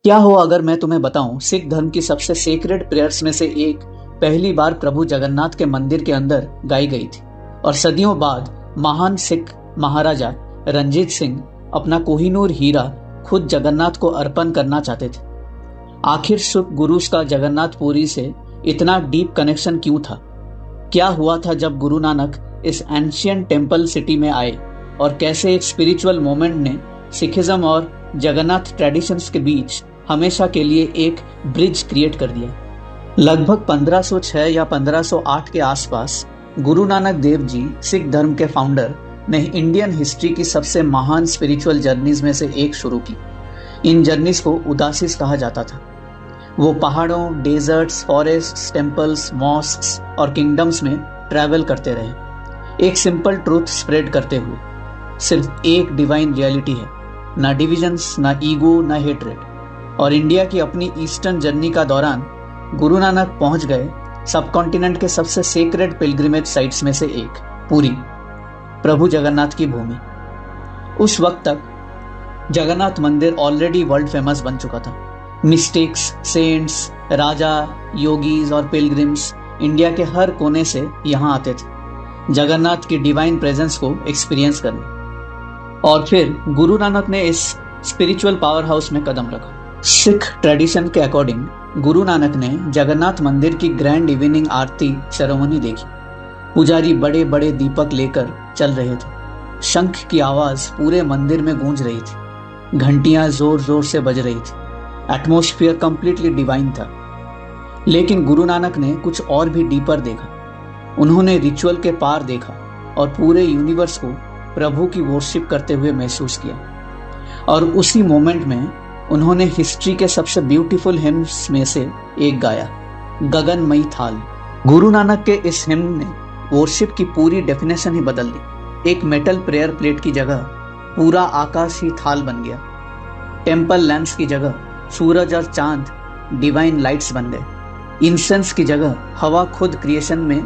क्या हो अगर मैं तुम्हें बताऊं, सिख धर्म की सबसे सेक्रेड प्रेयर्स में से एक पहली बार प्रभु जगन्नाथ के मंदिर के अंदर गाई गई थी और सदियों बाद महान सिख महाराजा रंजीत सिंह अपना कोहिनूर हीरा खुद जगन्नाथ को अर्पण करना चाहते थे। आखिर सुख गुरुस का जगन्नाथपुरी से इतना डीप कनेक्शन क्यों था? क्या हुआ था जब गुरु नानक इस एंशियंट टेम्पल सिटी में आए और कैसे एक स्पिरिचुअल मोमेंट ने सिखिज्म और जगन्नाथ ट्रेडिशंस के बीच हमेशा के लिए एक ब्रिज क्रिएट कर दिया। लगभग 1506 या 1508 के आसपास गुरु नानक देव जी, सिख धर्म के फाउंडर, ने इंडियन हिस्ट्री की सबसे महान स्पिरिचुअल जर्नीज में से एक शुरू की। इन जर्नीज को उदासीस कहा जाता था। वो पहाड़ों, डेजर्ट्स, फॉरेस्ट्स, टेम्पल्स, मॉस्क्स और किंगडम्स में ट्रैवल करते रहे, एक सिंपल ट्रूथ स्प्रेड करते हुए। सिर्फ एक डिवाइन रियलिटी है, ना डिविजन्स, ना ईगो, ना हेट्रेड। और इंडिया की अपनी ईस्टर्न जर्नी का दौरान गुरु नानक पहुंच गए सब कॉन्टिनेंट के सबसे सेक्रेड पिलग्रिमेज साइट्स में से एक, पुरी, प्रभु जगन्नाथ की भूमि। उस वक्त तक जगन्नाथ मंदिर ऑलरेडी वर्ल्ड फेमस बन चुका था। मिस्टिक्स, सेंट्स, राजा, योगीज और पिलग्रिम्स इंडिया के हर कोने से यहाँ आते थे जगन्नाथ की डिवाइन प्रेजेंस को एक्सपीरियंस करने। और फिर गुरु नानक ने इस स्पिरिचुअल पावर हाउस में कदम रखा। सिख ट्रेडिशन के अकॉर्डिंग गुरु नानक ने जगन्नाथ मंदिर की ग्रैंड इवनिंग आरती सेरेमनी देखी। पुजारी बड़े बड़े दीपक लेकर चल रहे थे। शंख की आवाज पूरे मंदिर में गूंज रही थी। घंटियां जोर जोर से बज रही थी। एटमॉस्फेयर कंप्लीटली डिवाइन था। लेकिन गुरु नानक ने कुछ और भी डीपर देखा। उन्होंने रिचुअल के पार देखा और पूरे यूनिवर्स को प्रभु की वर्शिप करते हुए महसूस किया। और उसी मोमेंट में उन्होंने हिस्ट्री के सबसे ब्यूटीफुल हिम्स में से एक गाया, गगनमयी थाल। गुरु नानक के इस हिम्न ने वर्शिप की पूरी डेफिनेशन ही बदल दी। एक मेटल प्रेयर प्लेट की जगह पूरा आकाश ही थाल बन गया। टेम्पल लैंप्स की जगह सूरज और चांद डिवाइन लाइट्स बन गए। इंसेंस की जगह हवा खुद क्रिएशन में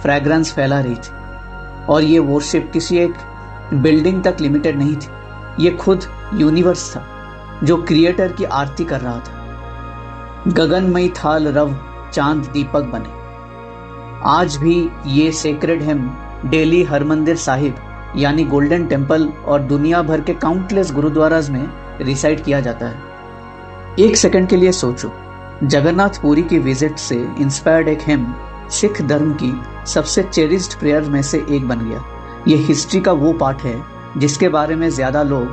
फ्रेग्रेंस फैला रही थी। और ये वर्शिप किसी एक बिल्डिंग तक लिमिटेड नहीं थी, ये खुद यूनिवर्स था जो क्रिएटर की आरती कर रहा था। गगनमयी थाल रव चांद दीपक बने। आज भी ये सेक्रेड हिम्न दिल्ली हरमंदिर साहिब यानी गोल्डन टेम्पल और दुनिया भर के काउंटलेस गुरुद्वाराज में रिसाइट किया जाता है। एक सेकंड के लिए सोचो, जगन्नाथपुरी की विजिट से इंस्पायर्ड एक हिम्न सिख धर्म की सबसे चेरिस्ड प्रेयर में से एक बन गया। ये हिस्ट्री का वो पार्ट है जिसके बारे में ज्यादा लोग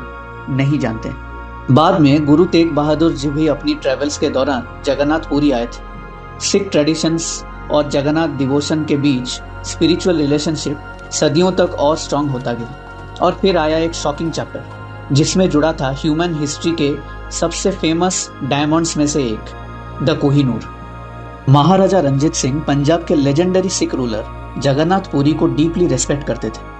नहीं जानते। बाद में गुरु तेग बहादुर जी भी अपनी ट्रेवल्स के दौरान जगन्नाथपुरी आए थे। सिख ट्रेडिशंस और जगन्नाथ डिवोशन के बीच स्पिरिचुअल रिलेशनशिप सदियों तक और स्ट्रांग होता गया। और फिर आया एक शॉकिंग चैप्टर जिसमें जुड़ा था ह्यूमन हिस्ट्री के सबसे फेमस डायमंड्स में से एक, द कोहिनूर। महाराजा रंजीत सिंह, पंजाब के लेजेंडरी सिख रूलर, जगन्नाथपुरी को डीपली रेस्पेक्ट करते थे।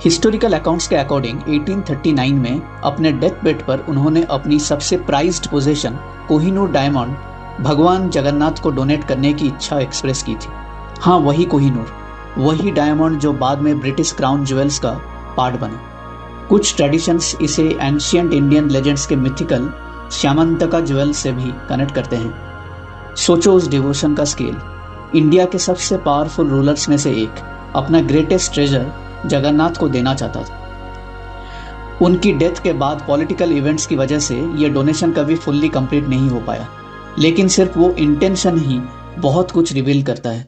हिस्टोरिकल अकाउंट्स के अकॉर्डिंग 1839 में अपने डेथ बेड पर उन्होंने अपनी सबसे प्राइज्ड पोजीशन कोहिनूर डायमंड भगवान जगन्नाथ को डोनेट करने की इच्छा एक्सप्रेस की थी। हाँ, वही कोहिनूर, वही डायमंड जो बाद में ब्रिटिश क्राउन ज्वेल्स का पार्ट बना। कुछ ट्रेडिशंस इसे एंशियंट इंडियन लेजेंड्स के मिथिकल श्यामंतका ज्वेल से भी कनेक्ट करते हैं। सोचो उस डिवोशन का स्केल। इंडिया के सबसे पावरफुल रूलर्स में से एक अपना ग्रेटेस्ट ट्रेजर जगन्नाथ को देना चाहता था। उनकी डेथ के बाद पॉलिटिकल इवेंट्स की वजह से यह डोनेशन कभी फुल्ली कंप्लीट नहीं हो पाया। लेकिन सिर्फ वो इंटेंशन ही बहुत कुछ रिवील करता है।